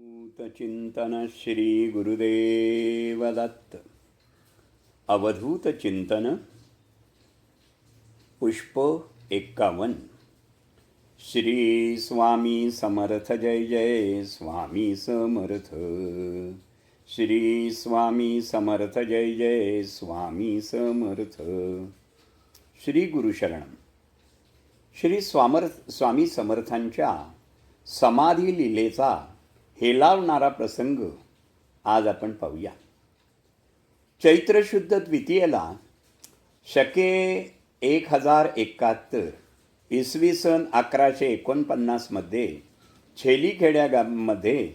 चिंतन श्री गुरुदेव दत्त. अवधूत चिंतन पुष्प 51. श्री स्वामी समर्थ. जय जय स्वामी समर्थ. श्री स्वामी समर्थ. जय जय स्वामी समर्थ. श्री गुरुशरणम. श्री स्वामी समर्थांच्या समाधी लीलेचा हेलावणारा प्रसंग आज आपण पाहूया. चैत्र शुद्ध द्वितीयेला शके 1071 इसवी सन 1149 मध्ये छेलीखेड्या गावामध्ये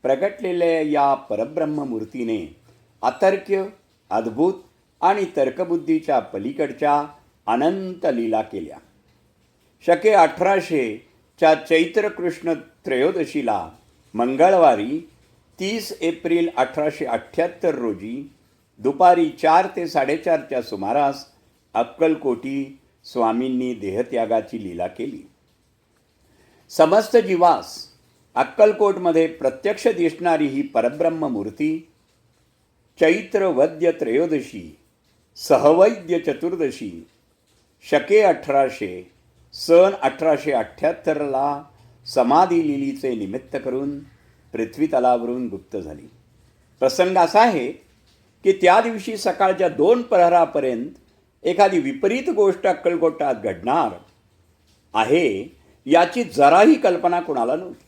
प्रगटलेल्या या परब्रह्ममूर्तीने अतर्क्य, अद्भुत आणि तर्कबुद्धीच्या पलीकडच्या अनंत लीला केल्या. शके 1800च्या चैत्र कृष्ण त्रयोदशीला मंगळवारी 30 एप्रिल 1878 रोजी दुपारी 4 ते 4:30च्या सुमारास अक्कलकोटी स्वामींनी देहत्यागाची लीला केली. समस्त जीवास अक्कलकोटमध्ये प्रत्यक्ष दिसणारी ही परब्रह्ममूर्ती चैत्र वद्य त्रयोदशी सहवैद्य चतुर्दशी शके 1800 सन 1878ला समाधी लिलीचे निमित्त करून पृथ्वी तलावरून गुप्त झाली. प्रसंग असा आहे की त्या दिवशी सकाळच्या 2 प्रहरापर्यंत एखादी विपरीत गोष्ट अक्कलकोटात घडणार आहे याची जराही कल्पना कोणाला नव्हती.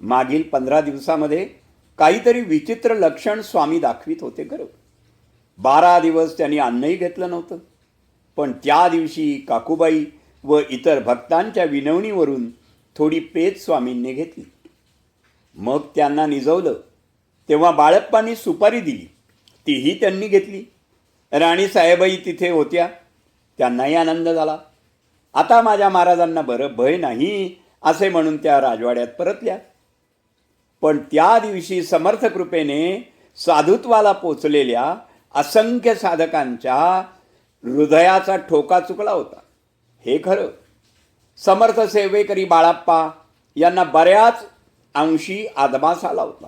मागील 15 दिवसामध्ये काहीतरी विचित्र लक्षण स्वामी दाखवित होते खरं. 12 दिवस त्यांनी अन्नही घेतलं नव्हतं. पण त्या दिवशी काकूबाई व इतर भक्तांच्या विनवणीवरून थोडी पेच स्वामींनी घेतली. मग त्यांना निजवलं तेव्हा बाळप्पांनी सुपारी दिली, तीही त्यांनी घेतली. राणी साहेबाई तिथे होत्या, त्यांनाही आनंद झाला. आता माझ्या महाराजांना बरं भय नाही असे म्हणून त्या राजवाड्यात परतल्या. पण त्या दिवशी समर्थ कृपेने साधुत्वाला पोचलेल्या असंख्य साधकांच्या हृदयाचा ठोका चुकला होता हे खरं. समर्थ सेवेकरी बाळप्पा यांना बऱ्याच अंशी आदमास आला होता.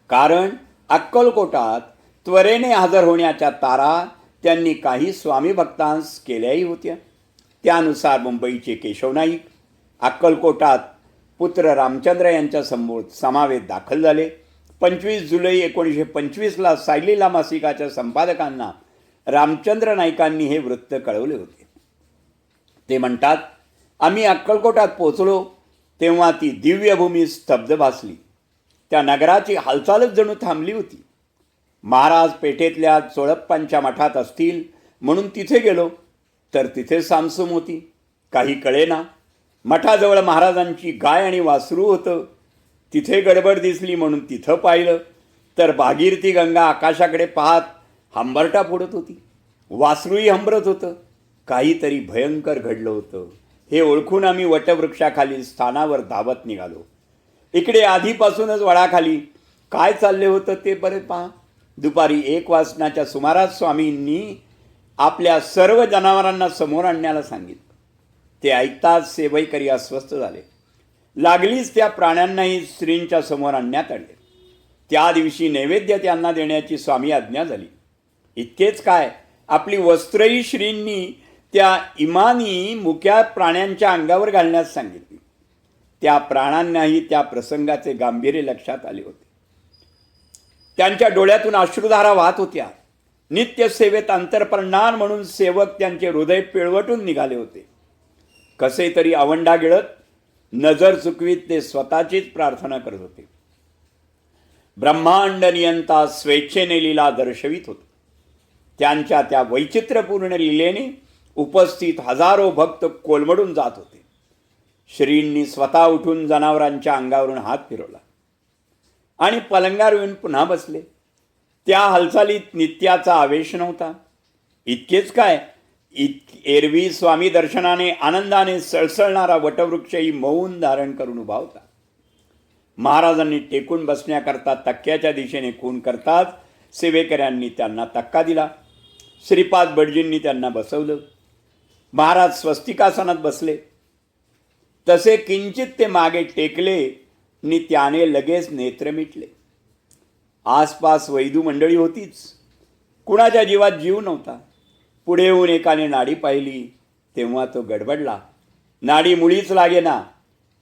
कारण अक्कलकोटात त्वरेने हजर होण्याच्या तारा त्यांनी काही स्वामी भक्तांस केल्याही होत्या. त्यानुसार मुंबईचे केशव नाईक अक्कलकोटात पुत्र रामचंद्र यांच्या समावेत दाखल झाले. 25 जुलै 1925ला सायलीला मासिकाच्या संपादकांना रामचंद्र नाईकांनी हे वृत्त कळवले होते. ते म्हणतात, आम्ही अक्कलकोटात पोचलो तेव्हा ती दिव्यभूमी स्तब्ध भासली. त्या नगराची हालचालच जणू थांबली होती. महाराज पेठेतल्या चोळप्पांच्या मठात असतील म्हणून तिथे गेलो तर तिथे सामसूम होती, काही कळेना. मठाजवळ महाराजांची गाय आणि वासरू होतं, तिथे गडबड दिसली म्हणून तिथं पाहिलं तर भागीरथी गंगा आकाशाकडे पाहत हंबरटा फोडत होती, वासरूही हंबरत होतं. काहीतरी भयंकर घडलं होतं हे ओळखून आम्ही वटवृक्षाखाली स्थानावर धावत निघालो. इकडे आधीपासूनच वडाखाली काय चालले होतं ते बरे पहा. दुपारी 1 वाजण्याच्या सुमारास स्वामींनी आपल्या सर्व जनावरांना समोर आणण्याला सांगितलं. ते ऐकताच सेवैकरी अस्वस्थ झाले. लागलीच त्या प्राण्यांनाही श्रींच्या समोर आणण्यात आणले. त्या दिवशी नैवेद्य त्यांना देण्याची स्वामी आज्ञा झाली. इतकेच काय, आपली वस्त्रही श्रींनी त्या इमानी मुक्या प्राण्यांच्या अंगावर घालण्यास सांगितली. त्या प्राण्यांनाही त्या प्रसंगाचे गांभीर्य लक्षात आले होते. त्यांच्या डोळ्यातून अश्रुधारा वाहत होत्या. नित्य सेवेत अंतर्पणणार म्हणून सेवक त्यांचे हृदय पिळवटून निघाले होते. कसे तरी आवंडा गिळत नजर चुकवीत ते स्वतःचीच प्रार्थना करत होते. ब्रह्मांड नियंता स्वेच्छेने लीला दर्शवित होते. त्यांच्या त्या वैचित्र्यपूर्ण लीलेने उपस्थित हजारो भक्त कोलमडून जात होते. श्रींनी स्वतः उठून जनावरांच्या अंगावरून हात फिरवला आणि पलंगावर येऊन पुन्हा बसले. त्या हालचालीत नित्याचा आवेश नव्हता. इतकेच काय, एरवी स्वामी दर्शनाने आनंदाने सळसळणारा वटवृक्षही मौन धारण करून उभा होता. महाराजांनी टेकून बसण्याकरता तक्क्याच्या दिशेने खून करताच सेवेकऱ्यांनी त्यांना तक्का दिला. श्रीपाद भटजींनी त्यांना बसवलं. महाराज स्वस्तिकासनात बसले. तसे किंचित ते मागे टेकले नि त्याने लगेच नेत्र मिटले. आसपास वैदू मंडळी होतीच. कुणाच्या जीवात जीव नव्हता. पुढे येऊन एकाने नाडी पाहिली तेव्हा तो गडबडला. नाडी मुळीच लागेना.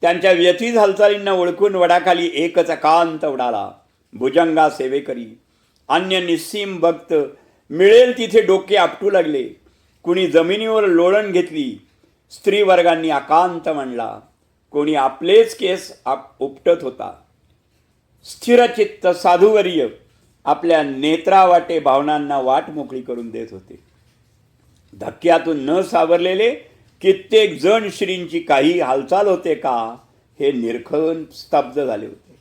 त्यांच्या व्यथित हालचालींना ओळखून वडाखाली एकच एकांत उडाला. भुजंगा सेवेकरी, अन्य निस्सीम भक्त मिळेल तिथे डोके आपटू लागले. कुणी जमिनीवर लोळण घेतली. स्त्री वर्गांनी एकांत म्हणला. कोणी आपलेच केस उपटत होता. स्थिरचित्त साधुवर्य आपल्या नेत्रावाटे भावनांना वाट मोकळी करून देत होते. धक्क्यातून न सावरलेले कित्येक जण श्रींची काही हालचाल होते का हे निरखून स्तब्ध झाले होते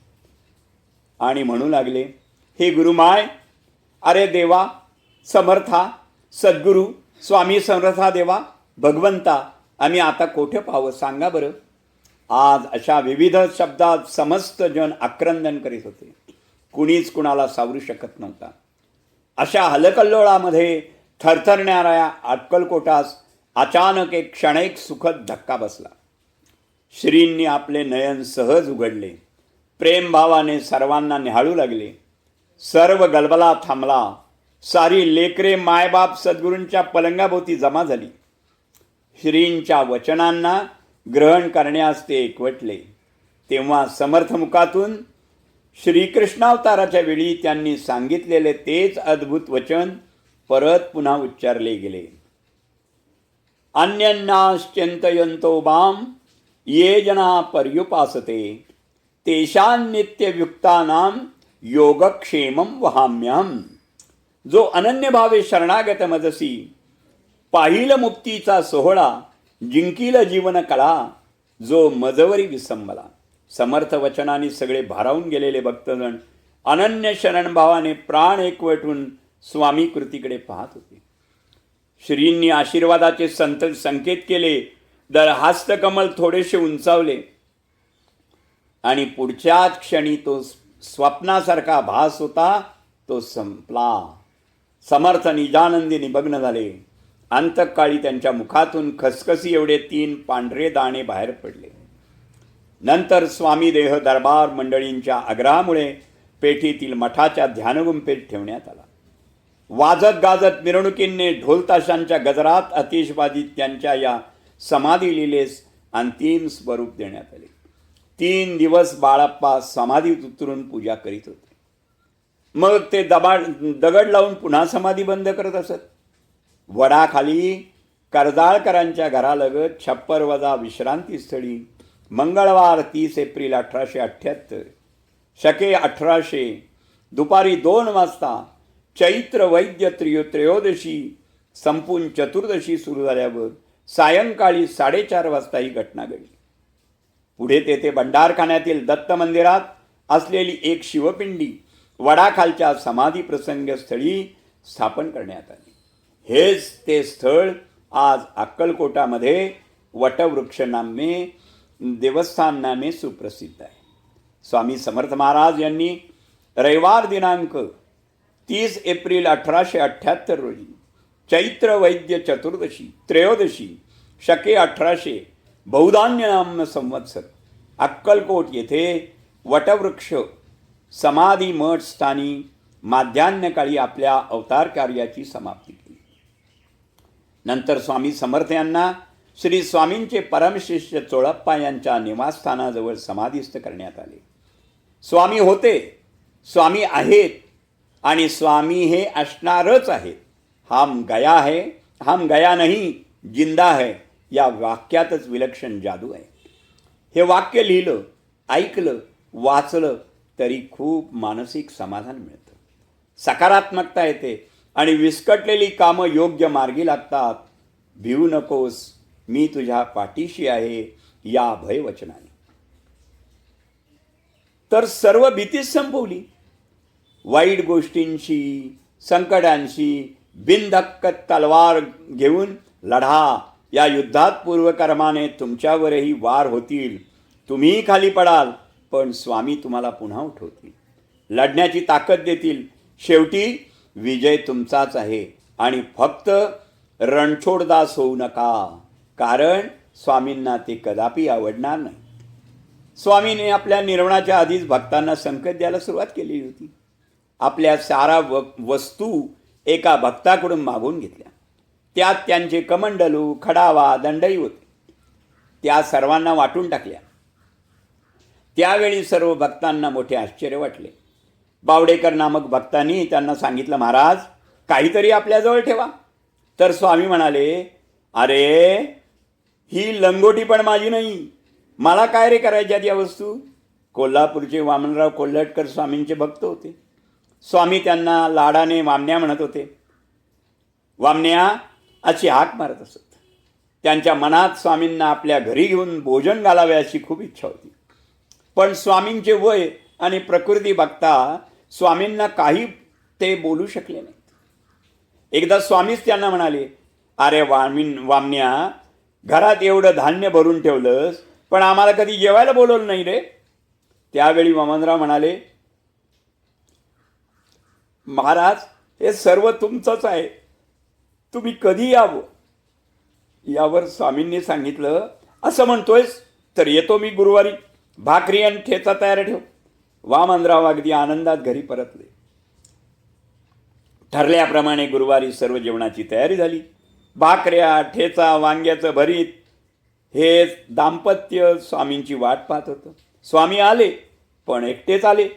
आणि म्हणू लागले, हे गुरुमाय, अरे देवा, समर्था, सद्गुरू, स्वामी समर्था देवा, भगवंता, आम्ही आता कोठे पाहावं सांगा बरं. आज अशा विविध शब्दात समस्त जन आक्रंदन करीत होते. कुणीच कुणाला सावरू शकत नव्हता. अशा हलकल्लोळामध्ये थरथरणाऱ्या अक्कलकोटास अचानक एक क्षणिक सुखद धक्का बसला. श्रींनी आपले नयन सहज उघडले. प्रेमभावाने सर्वांना निहाळू लागले. सर्व गलबला थांबला. सारी लेकरे मायबाप सद्गुरूंच्या पलंगाभोवती जमा झाली. श्रींच्या वचनांना ग्रहण करण्यास ते एकवटले. तेव्हा समर्थमुखातून श्रीकृष्णावताराच्या वेळी त्यांनी सांगितलेले तेच अद्भुत वचन परत पुन्हा उच्चारले गेले. अन्यन्नाश्चिंतयन्तो मां ये जना पर्युपासते तेषान्नित्ययुक्तानां योगक्षेमं वहाम्यहम्. जो अनन्यभावे शरणागत मजसी पाहिल मुक्तीचा सोहळा, जिंकील जीवन कला, जो मजवरी विसंबला. समर्थ वचनाने सगळे भारावून गेलेले भक्तजण अनन्य शरणभावाने प्राण एकवटून स्वामी कृतीकडे पाहत होते. श्रींनी आशीर्वादाचे संकेत केले. दर हस्तकमल थोडेसे उंचावले आणि पुढच्याच क्षणी तो स्वप्नासारखा भास होता तो संपला. समर्थ निजानंदी निमग्न झाले. अंतकाळी त्यांच्या मुखातून खसखसी एवढे 3 पांढरे दाणे बाहेर पडले. नंतर स्वामी देह दरबार मंडळींच्या आग्रहामुळे पेठीतील मठाच्या ध्यानगुंफेत ठेवण्यात आला. वाजत गाजत मिरवणुकीने ढोलताशांच्या गजरात आतिषबाजीत त्यांच्या या समाधी लिलेस अंतिम स्वरूप देण्यात आले. 3 दिवस बाळप्पा समाधीत उतरून पूजा करीत होते. मग ते दगड लावून पुन्हा समाधी बंद करत असत. वडाखाली कर्जाळकरांच्या घरालगत छप्पर वजा विश्रांतीस्थळी मंगळवार 30 एप्रिल 1878 शके 1800 दुपारी 2 वाजता चैत्र वैद्य त्रयोदशी संपून चतुर्दशी सुरू झाल्यावर सायंकाळी 4:30 वाजता ही घटना घडली. पुढे तेथे भंडारखान्यातील दत्त मंदिरात असलेली एक शिवपिंडी वडाखालच्या समाधी प्रसंगस्थळी स्थापन करण्यात आली. हेच ते स्थळ आज अक्कलकोटामध्ये वटवृक्ष नामे देवस्थान नामे सुप्रसिद्ध आहे. स्वामी समर्थ महाराज यांनी रविवार दिनांक 30 एप्रिल 1878 रोजी चैत्र वैद्य चतुर्दशी त्रयोदशी शके 1800 बहुधान्य नाम संवत्सर अक्कलकोट येथे वटवृक्ष समाधी मठ स्थानी माध्यान्हकाळी आपल्या अवतार कार्याची समाप्ती केली. नंतर स्वामी समर्थ यांना श्री स्वामींचे परमशिष्य चोळप्पा यांच्या निवासस्थानाजवळ समाधीस्थ करण्यात आले. स्वामी होते, स्वामी आहेत आणि स्वामी हे असणारच आहेत. हम गया है, हम गया नहीं, जिंदा है या वाक्यातच विलक्षण जादू आहे. हे वाक्य लिहिलं, ऐकलं, वाचलं तरी खूप मानसिक समाधान मिळतं, सकारात्मकता येते आणि विस्कटलेली कामं योग्य मार्गी लागतात. भिवू नकोस, मी तुझ्या पाठीशी आहे या भयवचनाने. तर सर्व भीतीच संपवली. वाईट गोष्टींशी संकटांशी बिनधक्क तलवार घेऊन लढा. या युद्धात पूर्वकर्माने तुमच्यावरही वार होतील, तुम्ही खाली पडाल, पण स्वामी तुम्हाला पुन्हा उठवतील, लढण्याची ताकद देतील. शेवटी विजय तुमचाच आहे आणि फक्त रणछोडदास होऊ नका, कारण स्वामींना ते कदापि आवडणार नाही. स्वामीने आपल्या निर्वाणाच्या आधीच भक्तांना संकेत द्यायला सुरुवात केलेली होती. आपल्या सारा वस्तू एका भक्ताकडून मागून घेतल्या. त्यात त्यांचे कमंडलू, खडावा, दंडही होते. त्या सर्वांना वाटून टाकल्या. त्यावेळी सर्व भक्तांना मोठे आश्चर्य वाटले. बावडेकर नामक भक्तांनी त्यांना सांगितलं, महाराज काहीतरी आपल्याजवळ ठेवा. तर स्वामी म्हणाले, अरे ही लंगोटी पण माझी नाही, मला काय रे करायच्यात या वस्तू. कोल्हापूरचे वामनराव कोल्हटकर स्वामींचे भक्त होते. स्वामी त्यांना लाडाने वामन्या म्हणत होते. वामन्या अशी हाक मारत असत. त्यांच्या मनात स्वामींना आपल्या घरी घेऊन भोजन घालावे अशी खूप इच्छा होती. पण स्वामींचे वय आणि प्रकृती बघता स्वामींना काही ते बोलू शकले नाहीत. एकदा स्वामीच त्यांना म्हणाले, अरे वामन्या, घरात एवढं धान्य भरून ठेवलंस, पण आम्हाला कधी जेवायला बोलवलं नाही रे. त्यावेळी वामनराव म्हणाले, महाराज हे सर्व तुमचंच आहे, तुम्ही कधी यावं. यावर स्वामींनी सांगितलं, असं म्हणतोयस तर येतो मी गुरुवारी, भाकरी आणि ठेचा तयार ठेव. वामनराव अगदी आनंदात घरी परतले. ठरल्याप्रमाणे गुरुवारी सर्व जेवणाची तयारी झाली. भाकऱ्या, ठेचा, वांग्याचं भरीत हे दाम्पत्य स्वामींची वाट पाहत होतं. स्वामी आले, पण एकटेच आले.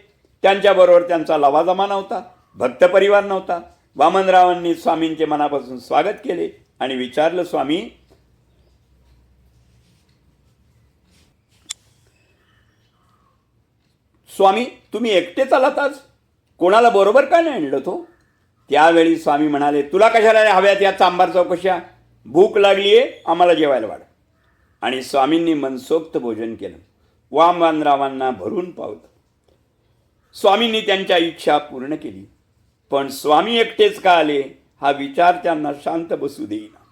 त्यांच्याबरोबर त्यांचा लवाजमा नव्हता, भक्त परिवार नव्हता. वामनरावांनी स्वामींचे मनापासून स्वागत केले आणि विचारलं, स्वामी तुम्ही एकटेच आलात आज, कोणाला बरोबर का नाही आणलं तो. त्यावेळी स्वामी म्हणाले, तुला कशाला हव्यात या चांबार चौकशा, भूक लागलीये, आम्हाला जेवायला वाढ. आणि स्वामींनी मनसोक्त भोजन केलं. वामनरावांना भरून पावलं. स्वामींनी त्यांच्या इच्छा पूर्ण केली. पण स्वामी एकटेच का आले हा विचार त्यांना शांत बसू देईना.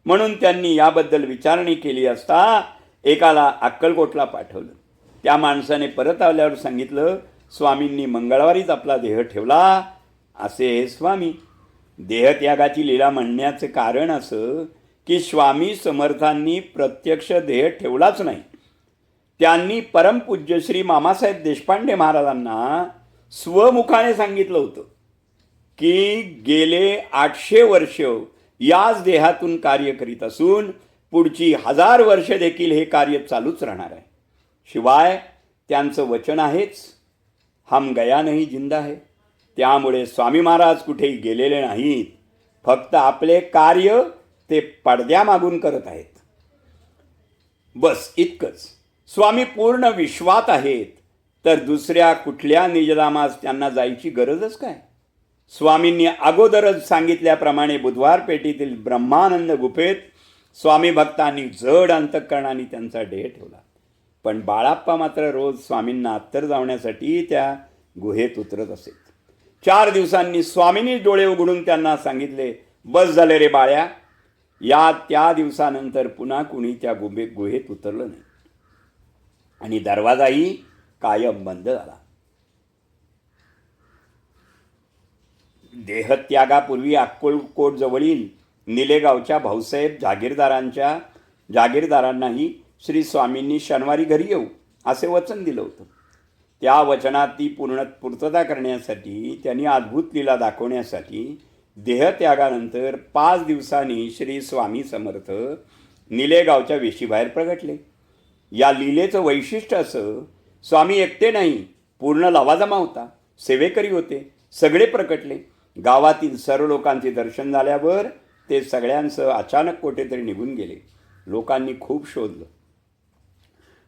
म्हणून त्यांनी याबद्दल विचारणी केली असता एकाला अक्कलकोटला पाठवलं. त्या माणसाने परत आल्यावर सांगितलं, स्वामींनी मंगळवारीच आपला देह ठेवला. असे हे स्वामी. देहत्यागाची लीला म्हणण्याचं कारण असं की स्वामी समर्थांनी प्रत्यक्ष देह ठेवलाच नाही. त्यांनी परमपूज्य श्री मामासाहेब देशपांडे महाराजांना स्वमुखाने सांगितलं होतं की गेले 800 वर्ष याच देहातून कार्य करीत असून पुढची 1000 वर्ष देखील हे कार्य चालूच राहणार आहे. शिवाय त्यांचं वचन आहेच, हम गया नहीं जिंदा है. त्यामुळे स्वामी महाराज कुठेही गेलेले नाहीत, फक्त आपले कार्य ते पडद्यामागून करत आहेत. बस इतकंच. स्वामी पूर्ण विश्वात आहेत, तर दुसऱ्या कुठल्या निजधामास त्यांना जायची गरजच काय. स्वामींनी अगोदरच सांगितल्याप्रमाणे बुधवार पेठेतील ब्रह्मानंद गुफेत स्वामी भक्तांनी जड अंतःकरणाने त्यांचा देह ठेवला. पण बाळाप्पा मात्र रोज स्वामींना अत्तर जावण्यासाठी त्या गुहेत उतरत असेत. 4 दिवसांनी स्वामींनी डोळे उघडून त्यांना सांगितले, बस झाले रे बाळ्या. त्या दिवसानंतर पुन्हा कुणी त्या गुहेत उतरलं नाही आणि दरवाजाही कायम बंद झाला. देहत्यागापूर्वी अक्कलकोट जवळील निलेगावच्या भाऊसाहेब जागीरदारांनाही श्री स्वामींनी शनिवारी घरी येऊ असे वचन दिलं होतं. त्या वचनात ती पूर्तता करण्यासाठी त्यांनी अद्भुत लीला दाखवण्यासाठी देहत्यागानंतर 5 दिवसांनी श्री स्वामी समर्थ निलेगावच्या वेशीबाहेर प्रगटले. या लीलेचं वैशिष्ट्य असं, स्वामी एकटे नाही, पूर्ण लवाजमा होता, सेवेकरी होते, सगळे प्रकटले. गावातील सर्व लोकांचे दर्शन झाल्यावर ते सगळ्यांसह अचानक कुठेतरी निघून गेले. लोकांनी खूप शोधलं.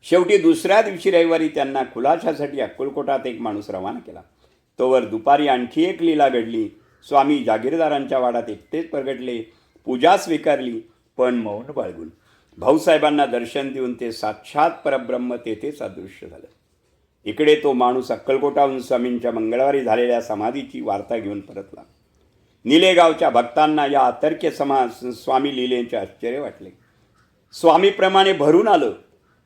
शेवटी दुसऱ्या दिवशी रविवारी त्यांना खुलाशासाठी अक्कलकोटात एक माणूस रवाना केला. तोवर दुपारी आणखी एक लीला घडली. स्वामी जागीरदारांच्या वाड्यात एकटेच प्रगटले, पूजा स्वीकारली, पण मौन बाळगून. भाऊसाहेबांना दर्शन देऊन ते साक्षात परब्रह्म तेथेच अदृश्य झालं. इकडे तो माणूस अक्कलकोटाहून स्वामींच्या मंगळवारी झालेल्या समाधीची वार्ता घेऊन परतला. निलेगावच्या भक्तांना या अतर्क्य स्वामी लीलेचे आश्चर्य वाटले. स्वामीप्रमाणे भरून आलं.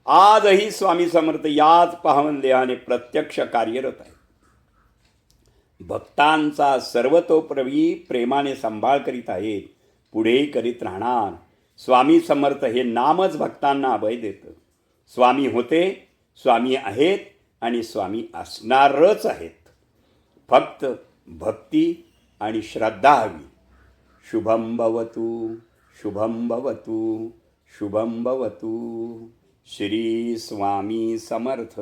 आजही स्वामी समर्थ याच पावन देहाने प्रत्यक्ष कार्यरत आहे. भक्तांचा सर्वतोपरी प्रेमाने सांभाळ करीत आहेत, पुढेही करीत राहणार. स्वामी समर्थ हे नामच भक्तांना अभय देतं. स्वामी होते स्वामी आहेत आणि स्वामी असणारच आहेत. फक्त भक्ती आणि श्रद्धा हवी. शुभम भवतु, शुभम भवतु, शुभम भवतु. श्री स्वामी समर्थ.